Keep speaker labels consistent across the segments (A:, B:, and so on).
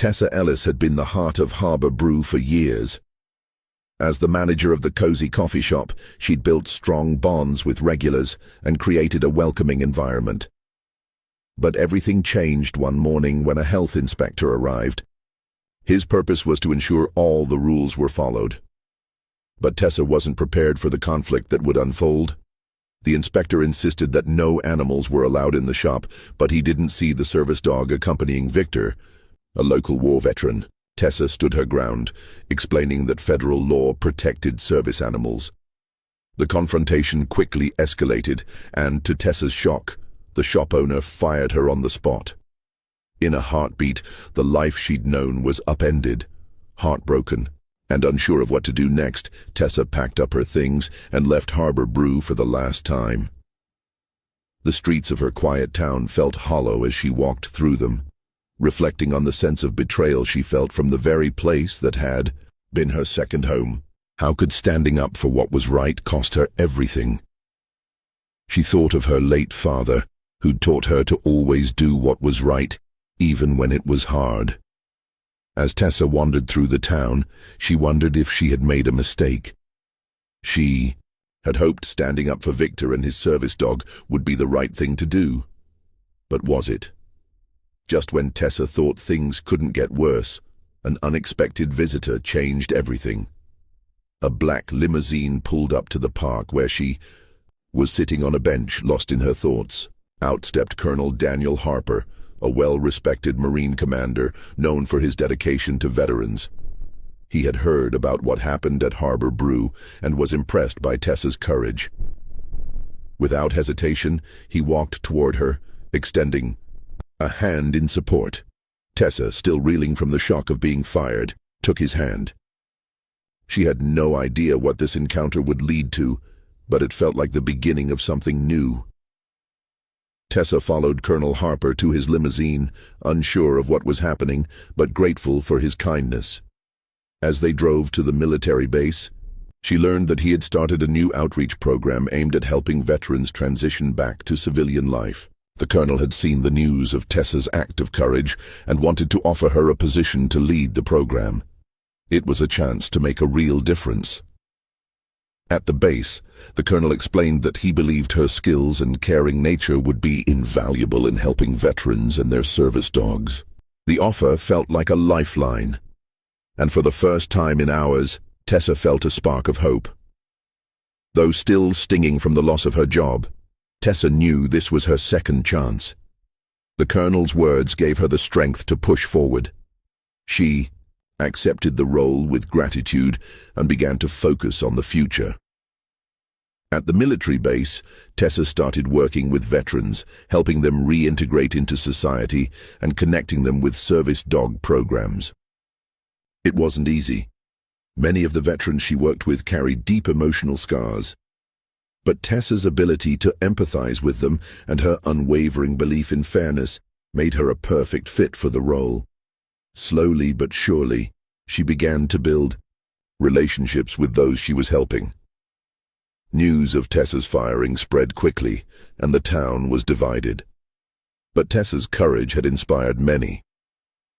A: Tessa Ellis had been the heart of Harbour Brew for years. As the manager of the cozy coffee shop, she'd built strong bonds with regulars and created a welcoming environment. But everything changed one morning when a health inspector arrived. His purpose was to ensure all the rules were followed. But Tessa wasn't prepared for the conflict that would unfold. The inspector insisted that no animals were allowed in the shop, but he didn't see the service dog accompanying Victor, a local war veteran. Tessa stood her ground, explaining that federal law protected service animals. The confrontation quickly escalated, and to Tessa's shock, the shop owner fired her on the spot. In a heartbeat, the life she'd known was upended. Heartbroken and unsure of what to do next, Tessa packed up her things and left Harbour Brew for the last time. The streets of her quiet town felt hollow as she walked through them, reflecting on the sense of betrayal she felt from the very place that had been her second home. How could standing up for what was right cost her everything? She thought of her late father, who'd taught her to always do what was right, even when it was hard. As Tessa wandered through the town, she wondered if she had made a mistake. She had hoped standing up for Victor and his service dog would be the right thing to do. But was it? Just when Tessa thought things couldn't get worse, an unexpected visitor changed everything. A black limousine pulled up to the park where she was sitting on a bench, lost in her thoughts. Out stepped Colonel Daniel Harper, a well-respected Marine commander known for his dedication to veterans. He had heard about what happened at Harbour Brew and was impressed by Tessa's courage. Without hesitation, he walked toward her, extending a hand in support. Tessa, still reeling from the shock of being fired, took his hand. She had no idea what this encounter would lead to, but it felt like the beginning of something new. Tessa followed Colonel Harper to his limousine, unsure of what was happening, but grateful for his kindness. As they drove to the military base, she learned that he had started a new outreach program aimed at helping veterans transition back to civilian life. The colonel had seen the news of Tessa's act of courage and wanted to offer her a position to lead the program. It was a chance to make a real difference. At the base, the colonel explained that he believed her skills and caring nature would be invaluable in helping veterans and their service dogs. The offer felt like a lifeline, and for the first time in hours, Tessa felt a spark of hope. Though still stinging from the loss of her job, Tessa knew this was her second chance. The colonel's words gave her the strength to push forward. She accepted the role with gratitude and began to focus on the future. At the military base, Tessa started working with veterans, helping them reintegrate into society and connecting them with service dog programs. It wasn't easy. Many of the veterans she worked with carried deep emotional scars. But Tessa's ability to empathize with them and her unwavering belief in fairness made her a perfect fit for the role. Slowly but surely, she began to build relationships with those she was helping. News of Tessa's firing spread quickly, and the town was divided. But Tessa's courage had inspired many.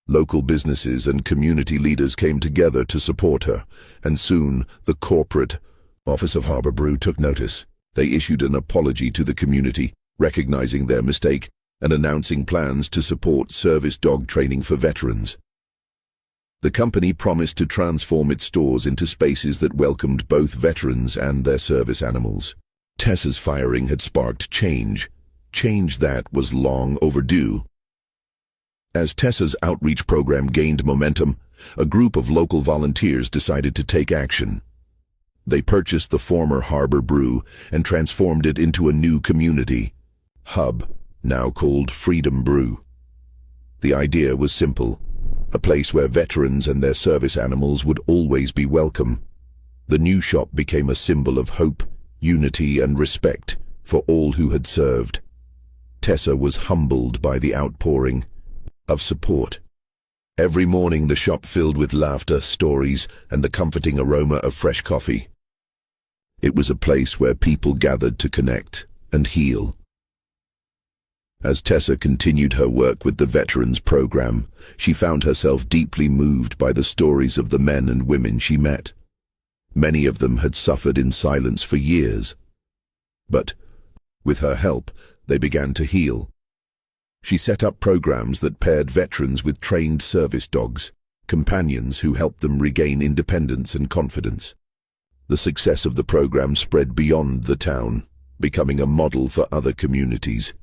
A: Local businesses and community leaders came together to support her, and soon the corporate office of Harbour Brew took notice. They issued an apology to the community, recognizing their mistake and announcing plans to support service dog training for veterans. The company promised to transform its stores into spaces that welcomed both veterans and their service animals. Tessa's firing had sparked change that was long overdue. As Tessa's outreach program gained momentum, a group of local volunteers decided to take action. They purchased the former Harbour Brew and transformed it into a new community hub, now called Freedom Brew. The idea was simple: a place where veterans and their service animals would always be welcome. The new shop became a symbol of hope, unity, and respect for all who had served. Tessa was humbled by the outpouring of support. Every morning the shop filled with laughter, stories, and the comforting aroma of fresh coffee. It was a place where people gathered to connect and heal. As Tessa continued her work with the Veterans Program, she found herself deeply moved by the stories of the men and women she met. Many of them had suffered in silence for years. But, with her help, they began to heal. She set up programs that paired veterans with trained service dogs, companions who helped them regain independence and confidence. The success of the program spread beyond the town, becoming a model for other communities.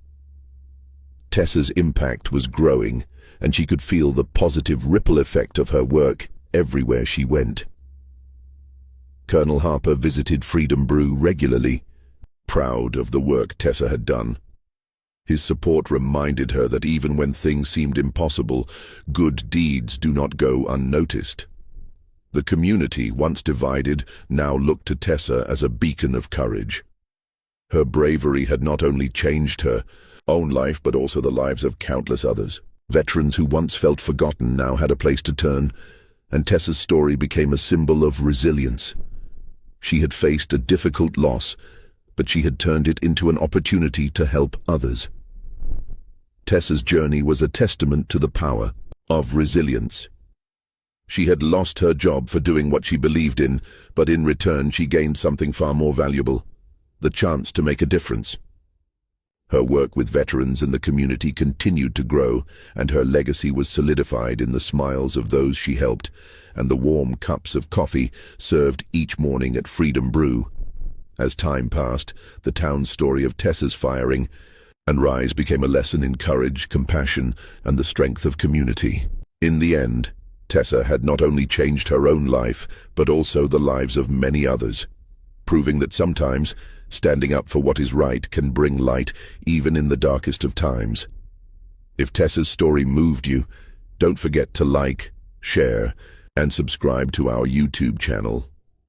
A: Tessa's impact was growing, and she could feel the positive ripple effect of her work everywhere she went. Colonel Harper visited Freedom Brew regularly, proud of the work Tessa had done. His support reminded her that even when things seemed impossible, good deeds do not go unnoticed. The community, once divided, now looked to Tessa as a beacon of courage. Her bravery had not only changed her own life but also the lives of countless others. Veterans who once felt forgotten now had a place to turn, and Tessa's story became a symbol of resilience. She had faced a difficult loss, but she had turned it into an opportunity to help others. Tessa's journey was a testament to the power of resilience. She had lost her job for doing what she believed in, but in return she gained something far more valuable: the chance to make a difference. Her work with veterans and the community continued to grow, and her legacy was solidified in the smiles of those she helped and the warm cups of coffee served each morning at Freedom Brew. As time passed, the town's story of Tessa's firing and rise became a lesson in courage, compassion, and the strength of community. In the end, Tessa had not only changed her own life, but also the lives of many others, proving that sometimes standing up for what is right can bring light even in the darkest of times. If Tessa's story moved you, don't forget to like, share, and subscribe to our YouTube channel.